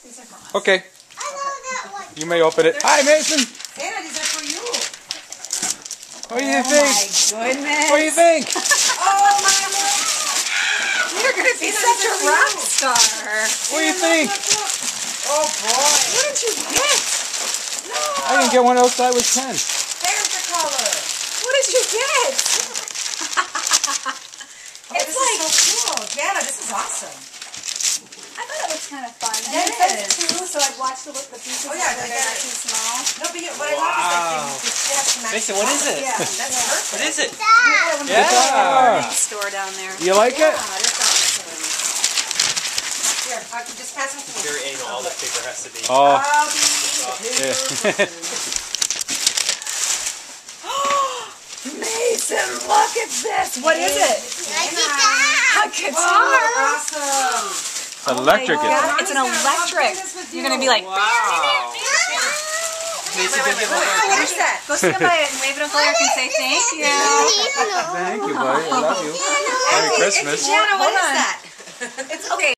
These are for us. Okay. I love that one. You may open it. Hi, Mason. Santa, these are for you. What do you think? Oh my goodness. What do you think? Oh my Lord. You're going to be such a rock star. What do you think? Oh boy. What did you get? No. I didn't get one else. I was 10. There's the color. What did you get? It's this like, is so cool. Jana, this is awesome. I thought it was kind of fun. It And it is. says two, so I'd watch the pieces. Oh, yeah, so I they're got not it. too small. No, but what I love is that you just have to match. Mason, what is it? Yeah, that's perfect. What is it? Yeah. store down there. You like it? Yeah, that's awesome. Here, I can just pass it to me. Very anal, all that paper has to be. Oh. I'll be Yeah. Mason, look at this. What is it? A guitar. Oh, awesome. It's electric. Oh my God, it's an electric. You're going to be like, Wow. Mason, go give What is that? go stand by it and wave it up later and say thank you. Thank you, buddy. I love you. Merry Christmas. Jana, what is Hold on. that? It's okay.